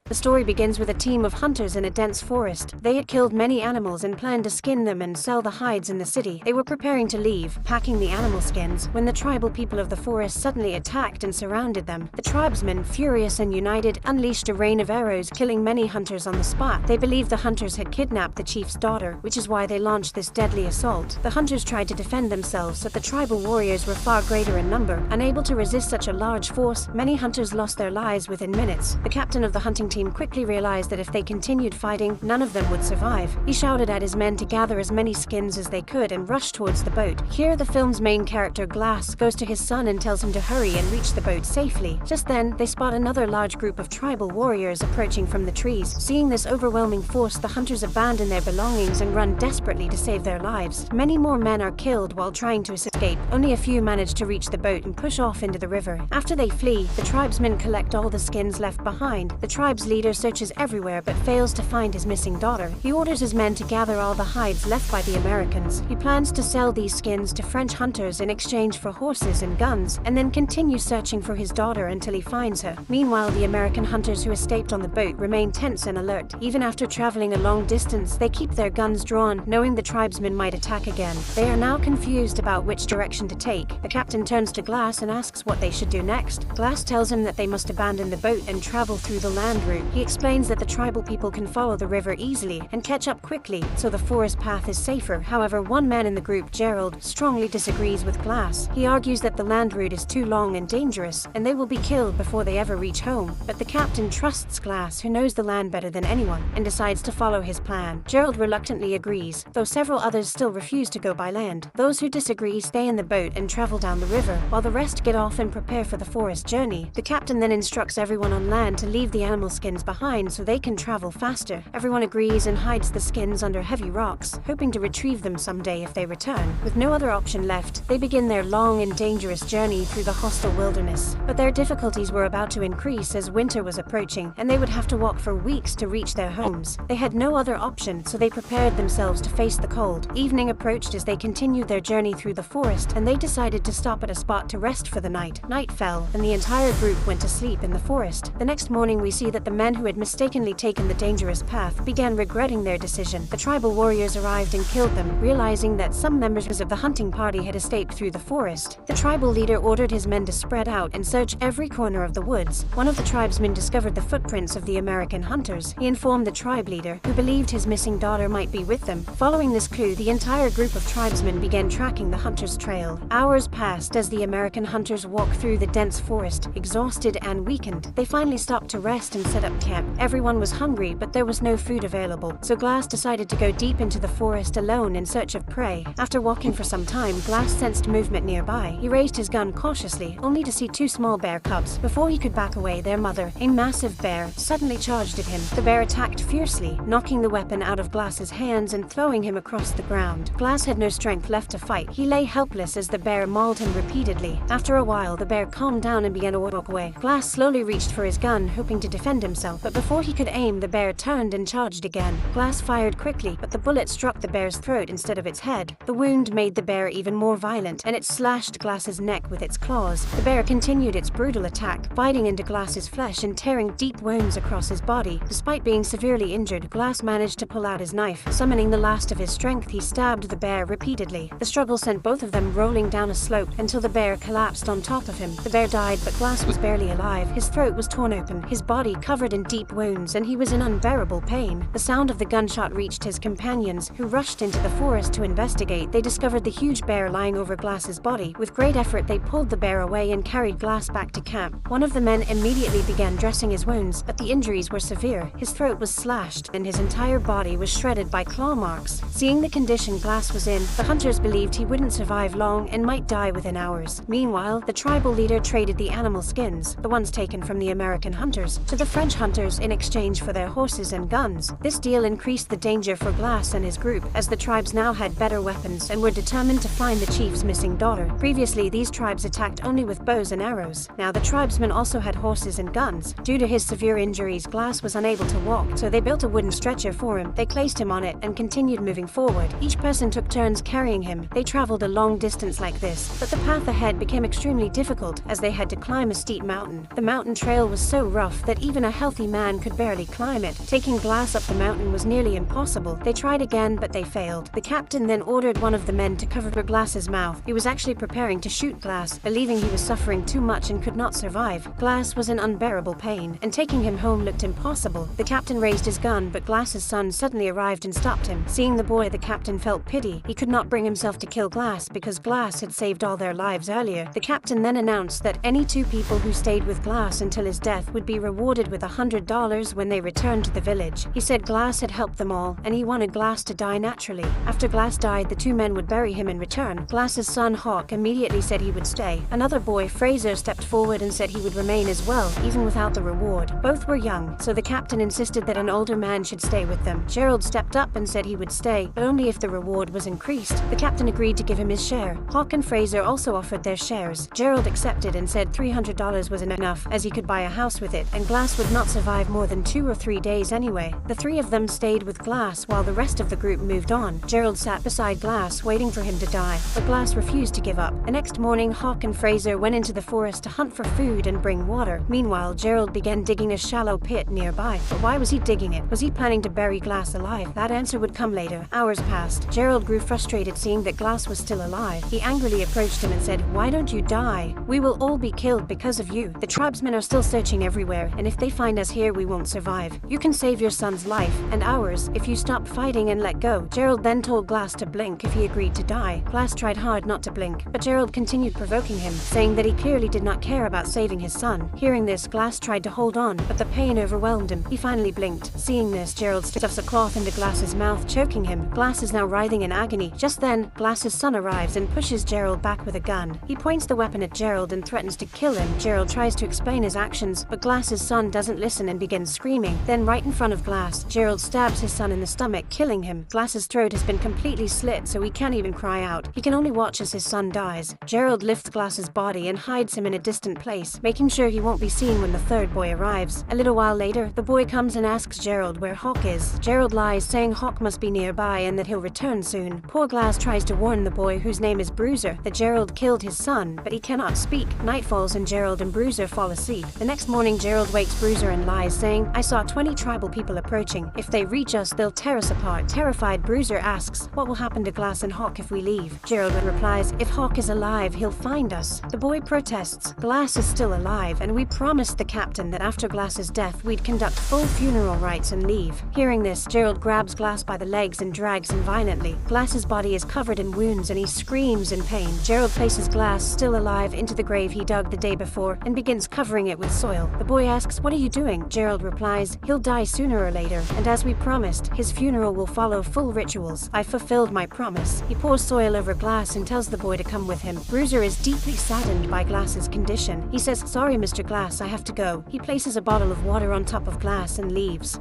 The story begins with a team of hunters in a dense forest. They had killed many animals and planned to skin them and sell the hides in the city. They were preparing to leave, packing the animal skins, when the tribal people of the forest suddenly attacked and surrounded them. The tribesmen, furious and united, unleashed a rain of arrows, killing many hunters on the spot. They believed the hunters had kidnapped the chief's daughter, which is why they launched this deadly assault. The hunters tried to defend themselves, but the tribal warriors were far greater in number. Unable to resist such a large force, many hunters lost their lives within minutes. The captain of the hunting team quickly realized that if they continued fighting, none of them would survive. He shouted at his men to gather as many skins as they could and rush towards the boat. Here, the film's main character, Glass, goes to his son and tells him to hurry and reach the boat safely. Just then, they spot another large group of tribal warriors approaching from the trees. Seeing this overwhelming force, the hunters abandon their belongings and run desperately to save their lives. Many more men are killed while trying to escape. Only a few manage to reach the boat and push off into the river. After they flee, the tribesmen collect all the skins left behind. The tribe's leader searches everywhere but fails to find his missing daughter. He orders his men to gather all the hides left by the Americans. He plans to sell these skins to French hunters in exchange for horses and guns, and then continue searching for his daughter until he finds her. Meanwhile, the American hunters who escaped on the boat remain tense and alert. Even after traveling a long distance, they keep their guns drawn, knowing the tribesmen might attack again. They are now confused about which direction to take. The captain turns to Glass and asks what they should do next. Glass tells him that they must abandon the boat and travel through the land route. He explains that the tribal people can follow the river easily and catch up quickly, so the forest path is safer. However, one man in the group, Gerald, strongly disagrees with Glass. He argues that the land route is too long and dangerous, and they will be killed before they ever reach home. But the captain trusts Glass, who knows the land better than anyone, and decides to follow his plan. Gerald reluctantly agrees, though several others still refuse to go by land. Those who disagree stay in the boat and travel down the river, while the rest get off and prepare for the forest journey. The captain then instructs everyone on land to leave the animal skins behind so they can travel faster. Everyone agrees and hides the skins under heavy rocks, hoping to retrieve them someday if they return. With no other option left, they begin their long and dangerous journey through the hostile wilderness. But their difficulties were about to increase as winter was approaching, and they would have to walk for weeks to reach their homes. They had no other option, so they prepared themselves to face the cold. Evening approached as they continued their journey through the forest, and they decided to stop at a spot to rest for the night. Night fell, and the entire group went to sleep in the forest. The next morning, we see that the men who had mistakenly taken the dangerous path began regretting their decision. The tribal warriors arrived and killed them, realizing that some members of the hunting party had escaped through the forest. The tribal leader ordered his men to spread out and search every corner of the woods. One of the tribesmen discovered the footprints of the American hunters. He informed the tribe leader, who believed his missing daughter might be with them. Following this clue, the entire group of tribesmen began tracking the hunters' trail. Hours passed as the American hunters walked through the dense forest, exhausted and weakened. They finally stopped to rest and set up camp. Everyone was hungry, but there was no food available, so Glass decided to go deep into the forest alone in search of prey. After walking for some time, Glass sensed movement nearby. He raised his gun cautiously, only to see two small bear cubs. Before he could back away, their mother, a massive bear, suddenly charged at him. The bear attacked fiercely, knocking the weapon out of Glass's hands and throwing him across the ground. Glass had no strength left to fight. He lay helpless as the bear mauled him repeatedly. After a while, the bear calmed down and began to walk away. Glass slowly reached for his gun, hoping to defend himself, but before he could aim, the bear turned and charged again. Glass fired quickly, but the bullet struck the bear's throat instead of its head. The wound made the bear even more violent, and it slashed Glass's neck with its claws. The bear continued its brutal attack, biting into Glass's flesh and tearing deep wounds across his body. Despite being severely injured, Glass managed to pull out his knife. Summoning the last of his strength, he stabbed the bear repeatedly. The struggle sent both of them rolling down a slope until the bear collapsed on top of him. The bear died, but Glass was barely alive. His throat was torn open, his body covered in deep wounds, and he was in unbearable pain. The sound of the gunshot reached his companions, who rushed into the forest to investigate. They discovered the huge bear lying over Glass's body. With great effort, they pulled the bear away and carried Glass back to camp. One of the men immediately began dressing his wounds, but the injuries were severe. His throat was slashed, and his entire body was shredded by claw marks. Seeing the condition Glass was in, the hunters believed he wouldn't survive long and might die within hours. Meanwhile, the tribal leader traded the animal skins, the ones taken from the American hunters, to the French hunters in exchange for their horses and guns. This deal increased the danger for Glass and his group, as the tribes now had better weapons and were determined to find the chief's missing daughter. Previously, these tribes attacked only with bows and arrows. Now the tribesmen also had horses and guns. Due to his severe injuries, Glass was unable to walk, so they built a wooden stretcher for him. They placed him on it and continued moving forward. Each person took turns carrying him. They traveled a long distance like this, but the path ahead became extremely difficult as they had to climb a steep mountain. The mountain trail was so rough that even a healthy man could barely climb it. Taking Glass up the mountain was nearly impossible. They tried again, but they failed. The captain then ordered one of the men to cover Glass's mouth. He was actually preparing to shoot Glass, believing he was suffering too much and could not survive. Glass was in unbearable pain, and taking him home looked impossible. The captain raised his gun, but Glass's son suddenly arrived and stopped him. Seeing the boy, the captain felt pity. He could not bring himself to kill Glass because Glass had saved all their lives earlier. The captain then announced that any two people who stayed with Glass until his death would be rewarded with $100 when they returned to the village. He said Glass had helped them all, and he wanted Glass to die naturally. After Glass died, the two men would bury him in return. Glass's son, Hawk, immediately said he would stay. Another boy, Fraser, stepped forward and said he would remain as well, even without the reward. Both were young, so the captain insisted that an older man should stay with them. Gerald stepped up and said he would stay, but only if the reward was increased. The captain agreed to give him his share. Hawk and Fraser also offered their shares. Gerald accepted and said $300 was enough, as he could buy a house with it, and Glass would not survive more than 2 or 3 days anyway. The three of them stayed with Glass while the rest of the group moved on. Gerald sat beside Glass, waiting for him to die, but Glass refused to give up. The next morning, Hawk and Fraser went into the forest to hunt for food and bring water. Meanwhile, Gerald began digging a shallow pit nearby. But why was he digging it? Was he planning to bury Glass alive? That answer would come later. Hours passed. Gerald grew frustrated seeing that Glass was still alive. He angrily approached him and said, "Why don't you die? We will all be killed because of you. The tribesmen are still searching everywhere, and if they find us here, we won't survive. You can save your son's life, and ours, if you stop fighting and let go." Gerald then told Glass to blink if he agreed to die. Glass tried hard not to blink, but Gerald continued provoking him, saying that he clearly did not care about saving his son. Hearing this, Glass tried to hold on, but the pain overwhelmed him. He finally blinked. Seeing this, Gerald stuffs a cloth into Glass's mouth, choking him. Glass is now writhing in agony. Just then, Glass's son arrives and pushes Gerald back with a gun. He points the weapon at Gerald and threatens to kill him. Gerald tries to explain his actions, but Glass's son doesn't listen and begins screaming. Then right in front of Glass, Gerald stabs his son in the stomach, killing him. Glass's throat has been completely slit, so he can't even cry out. He can only watch as his son dies. Gerald lifts Glass's body and hides him in a distant place, making sure he won't be seen when the third boy arrives. A little while later, the boy comes and asks Gerald where Hawk is. Gerald lies, saying Hawk must be nearby and that he'll return soon. Poor Glass tries to warn the boy, whose name is Bruiser, that Gerald killed his son, but he cannot speak. Night falls and Gerald and Bruiser fall asleep. The next morning, Gerald wakes Bruiser and lies, saying, "I saw 20 tribal people approaching. If they reach us, they'll tear us apart." Terrified, Bruiser asks, "What will happen to Glass and Hawk if we leave?" Gerald replies, "If Hawk is alive, he'll find us." The boy protests, "Glass is still alive, and we promised the captain that after Glass's death, we'd conduct full funeral rites and leave." Hearing this, Gerald grabs Glass by the legs and drags him violently. Glass's body is covered in wounds and he screams in pain. Gerald places Glass, still alive, into the grave he dug the day before and begins covering it with soil. The boy asks, "What are you doing?" Gerald replies, "He'll die sooner or later, and as we promised, his funeral will follow full rituals. I fulfilled my promise." He pours soil over Glass and tells the boy to come with him. Bruiser is deeply saddened by Glass's condition. He says, "Sorry, Mr. Glass, I have to go." He places a bottle of water on top of Glass and leaves.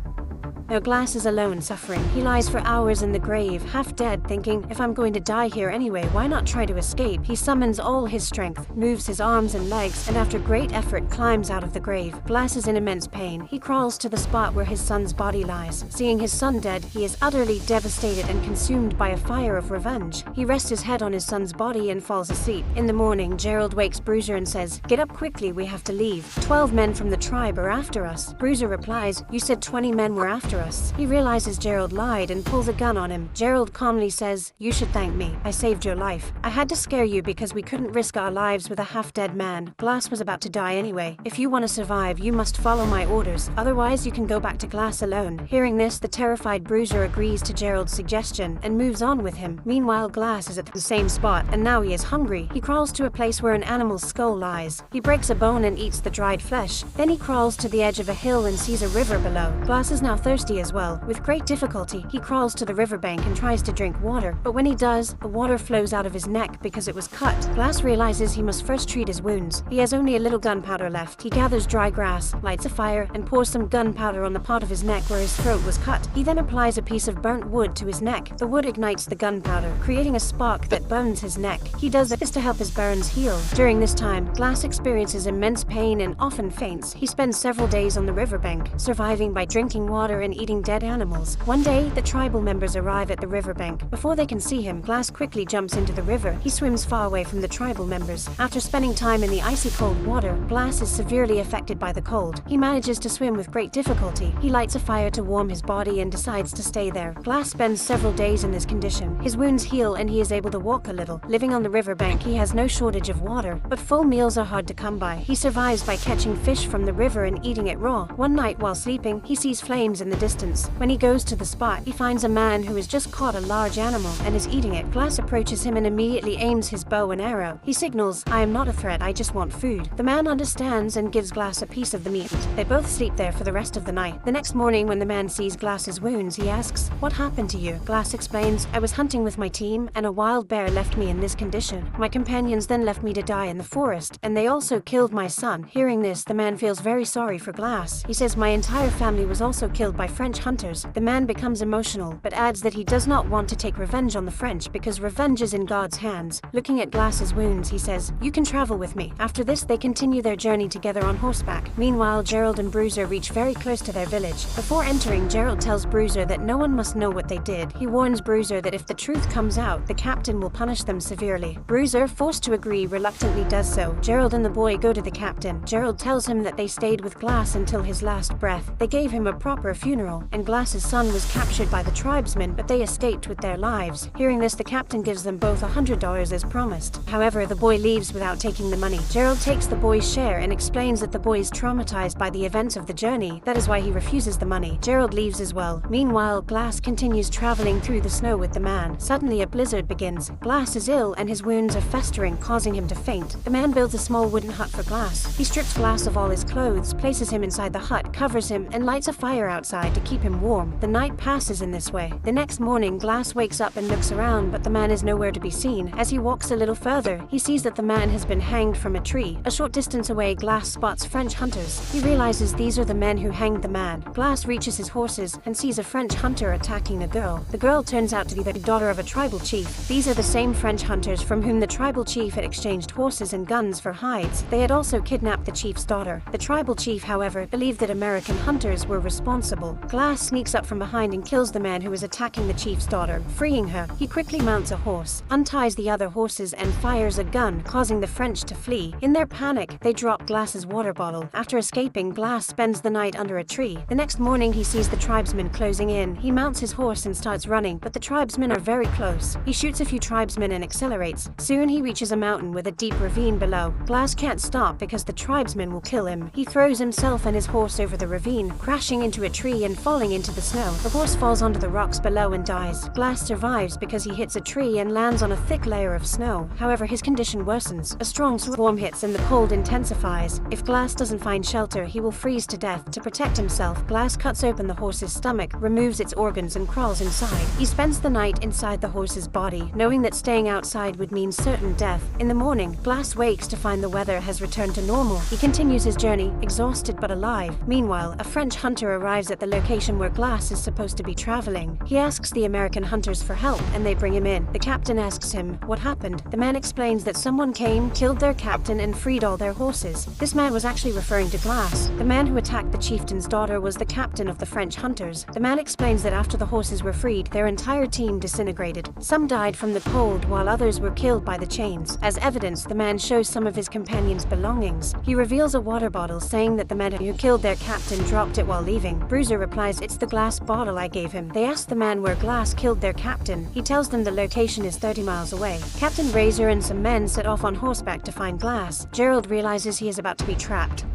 Now Glass is alone, suffering. He lies for hours in the grave, half dead, thinking, "If I'm going to die here anyway, why not try to escape?" He summons all his strength, moves his arms and legs, and after great effort climbs out of the grave. Glass is in immense pain. He crawls to the spot where his son's body lies. Seeing his son dead, he is utterly devastated and consumed by a fire of revenge. He rests his head on his son's body and falls asleep. In the morning, Gerald wakes Bruiser and says, "Get up quickly, we have to leave. 12 men from the tribe are after us." Bruiser replies, "You said 20 men were after us." He realizes Gerald lied and pulls a gun on him. Gerald calmly says, "You should thank me. I saved your life. I had to scare you because we couldn't risk our lives with a half-dead man. Glass was about to die anyway. If you want to survive, you must follow my orders. Otherwise, you can go back to Glass alone." Hearing this, the terrified Bruiser agrees to Gerald's suggestion and moves on with him. Meanwhile, Glass is at the same spot, and now he is hungry. He crawls to a place where an animal's skull lies. He breaks a bone and eats the dried flesh. Then he crawls to the edge of a hill and sees a river below. Glass is now thirsty as well. With great difficulty, he crawls to the riverbank and tries to drink water, but when he does, the water flows out of his neck because it was cut. Glass realizes he must first treat his wounds. He has only a little gunpowder left. He gathers dry grass, lights a fire, and pours some gunpowder on the part of his neck where his throat was cut. He then applies a piece of burnt wood to his neck. The wood ignites the gunpowder, creating a spark that burns his neck. He does this to help his burns heal. During this time, Glass experiences immense pain and often faints. He spends several days on the riverbank, surviving by drinking water and and eating dead animals. One day, the tribal members arrive at the riverbank. Before they can see him, Glass quickly jumps into the river. He swims far away from the tribal members. After spending time in the icy cold water, Glass is severely affected by the cold. He manages to swim with great difficulty. He lights a fire to warm his body and decides to stay there. Glass spends several days in this condition. His wounds heal and he is able to walk a little. Living on the riverbank, he has no shortage of water, but full meals are hard to come by. He survives by catching fish from the river and eating it raw. One night while sleeping, he sees flames in the distance. When he goes to the spot, he finds a man who has just caught a large animal and is eating it. Glass approaches him and immediately aims his bow and arrow. He signals, "I am not a threat, I just want food." The man understands and gives Glass a piece of the meat. They both sleep there for the rest of the night. The next morning when the man sees Glass's wounds, he asks, "What happened to you?" Glass explains, "I was hunting with my team and a wild bear left me in this condition. My companions then left me to die in the forest, and they also killed my son." Hearing this, the man feels very sorry for Glass. He says, "My entire family was also killed by French hunters." The man becomes emotional, but adds that he does not want to take revenge on the French because revenge is in God's hands. Looking at Glass's wounds, he says, "You can travel with me." After this, they continue their journey together on horseback. Meanwhile, Gerald and Bruiser reach very close to their village. Before entering, Gerald tells Bruiser that no one must know what they did. He warns Bruiser that if the truth comes out, the captain will punish them severely. Bruiser, forced to agree, reluctantly does so. Gerald and the boy go to the captain. Gerald tells him that they stayed with Glass until his last breath. They gave him a proper funeral, and Glass's son was captured by the tribesmen, but they escaped with their lives. Hearing this, the captain gives them both $100 as promised. However, the boy leaves without taking the money. Gerald takes the boy's share and explains that the boy is traumatized by the events of the journey. That is why he refuses the money. Gerald leaves as well. Meanwhile, Glass continues traveling through the snow with the man. Suddenly, a blizzard begins. Glass is ill and his wounds are festering, causing him to faint. The man builds a small wooden hut for Glass. He strips Glass of all his clothes, places him inside the hut, covers him, and lights a fire outside to keep him warm. The night passes in this way. The next morning, Glass wakes up and looks around, but the man is nowhere to be seen. As he walks a little further, he sees that the man has been hanged from a tree. A short distance away, Glass spots French hunters. He realizes these are the men who hanged the man. Glass reaches his horses and sees a French hunter attacking a girl. The girl turns out to be the daughter of a tribal chief. These are the same French hunters from whom the tribal chief had exchanged horses and guns for hides. They had also kidnapped the chief's daughter. The tribal chief, however, believed that American hunters were responsible. Glass sneaks up from behind and kills the man who was attacking the chief's daughter. Freeing her, he quickly mounts a horse, unties the other horses, and fires a gun, causing the French to flee. In their panic, they drop Glass's water bottle. After escaping, Glass spends the night under a tree. The next morning, he sees the tribesmen closing in. He mounts his horse and starts running, but the tribesmen are very close. He shoots a few tribesmen and accelerates. Soon, he reaches a mountain with a deep ravine below. Glass can't stop because the tribesmen will kill him. He throws himself and his horse over the ravine, crashing into a tree and falling into the snow. The horse falls onto the rocks below and dies. Glass survives because he hits a tree and lands on a thick layer of snow. However, his condition worsens. A strong storm hits and the cold intensifies. If Glass doesn't find shelter, he will freeze to death. To protect himself, Glass cuts open the horse's stomach, removes its organs, and crawls inside. He spends the night inside the horse's body, knowing that staying outside would mean certain death. In the morning, Glass wakes to find the weather has returned to normal. He continues his journey, exhausted but alive. Meanwhile, a French hunter arrives at the location where Glass is supposed to be traveling. He asks the American hunters for help, and they bring him in. The captain asks him, "What happened?" The man explains that someone came, killed their captain, and freed all their horses. This man was actually referring to Glass. The man who attacked the chieftain's daughter was the captain of the French hunters. The man explains that after the horses were freed, their entire team disintegrated. Some died from the cold, while others were killed by the chains. As evidence, the man shows some of his companions' belongings. He reveals a water bottle, saying that the man who killed their captain dropped it while leaving. Bruiser replies, "It's the glass bottle I gave him." They ask the man where Glass killed their captain. He tells them the location is 30 miles away. Captain Razor and some men set off on horseback to find Glass. Gerald realizes he is about to be trapped.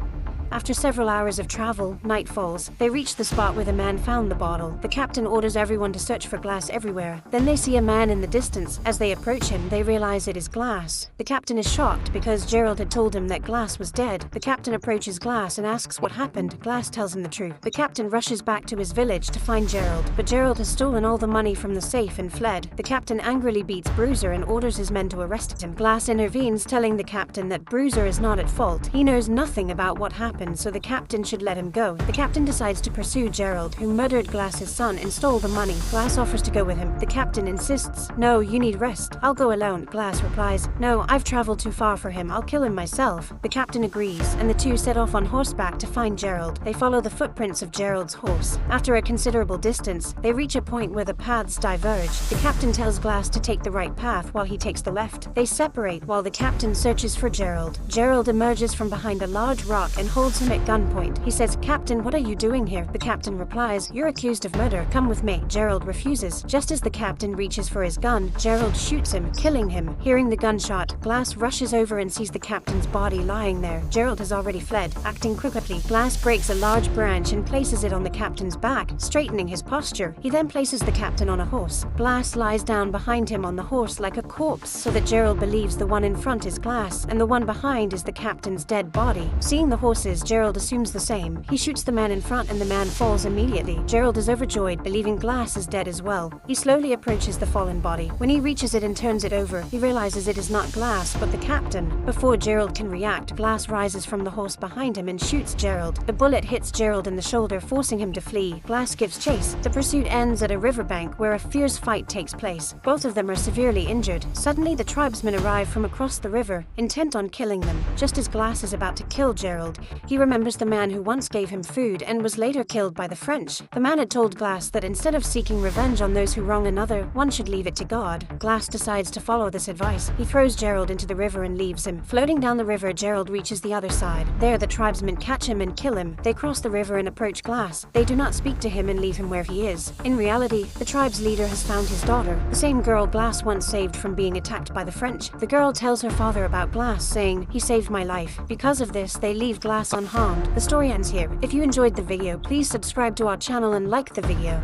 After several hours of travel, night falls. They reach the spot where the man found the bottle. The captain orders everyone to search for Glass everywhere. Then they see a man in the distance. As they approach him, they realize it is Glass. The captain is shocked because Gerald had told him that Glass was dead. The captain approaches Glass and asks what happened. Glass tells him the truth. The captain rushes back to his village to find Gerald, but Gerald has stolen all the money from the safe and fled. The captain angrily beats Bruiser and orders his men to arrest him. Glass intervenes, telling the captain that Bruiser is not at fault. He knows nothing about what happened. happened, so the captain should let him go. The captain decides to pursue Gerald, who murdered Glass's son and stole the money. Glass offers to go with him. The captain insists. No, you need rest. I'll go alone. Glass replies. No, I've traveled too far for him. I'll kill him myself. The captain agrees, and the two set off on horseback to find Gerald. They follow the footprints of Gerald's horse. After a considerable distance, they reach a point where the paths diverge. The captain tells Glass to take the right path while he takes the left. They separate while the captain searches for Gerald. Gerald emerges from behind a large rock and holds him at gunpoint. He says, "Captain, what are you doing here?" The captain replies, "You're accused of murder. Come with me." Gerald refuses. Just as the captain reaches for his gun, Gerald shoots him, killing him. Hearing the gunshot, Glass rushes over and sees the captain's body lying there. Gerald has already fled. Acting quickly, Glass breaks a large branch and places it on the captain's back, straightening his posture. He then places the captain on a horse. Glass lies down behind him on the horse like a corpse, so that Gerald believes the one in front is Glass and the one behind is the captain's dead body. Seeing the horses, Gerald assumes the same. He shoots the man in front and the man falls immediately. Gerald is overjoyed, believing Glass is dead as well. He slowly approaches the fallen body. When he reaches it and turns it over, he realizes it is not Glass, but the captain. Before Gerald can react, Glass rises from the horse behind him and shoots Gerald. The bullet hits Gerald in the shoulder, forcing him to flee. Glass gives chase. The pursuit ends at a riverbank where a fierce fight takes place. Both of them are severely injured. Suddenly, the tribesmen arrive from across the river, intent on killing them. Just as Glass is about to kill Gerald, he remembers the man who once gave him food and was later killed by the French. The man had told Glass that instead of seeking revenge on those who wrong another, one should leave it to God. Glass decides to follow this advice. He throws Gerald into the river and leaves him. Floating down the river, Gerald reaches the other side. There, the tribesmen catch him and kill him. They cross the river and approach Glass. They do not speak to him and leave him where he is. In reality, the tribe's leader has found his daughter, the same girl Glass once saved from being attacked by the French. The girl tells her father about Glass, saying, "He saved my life." Because of this, they leave Glass unharmed. The story ends here. If you enjoyed the video, please subscribe to our channel and like the video.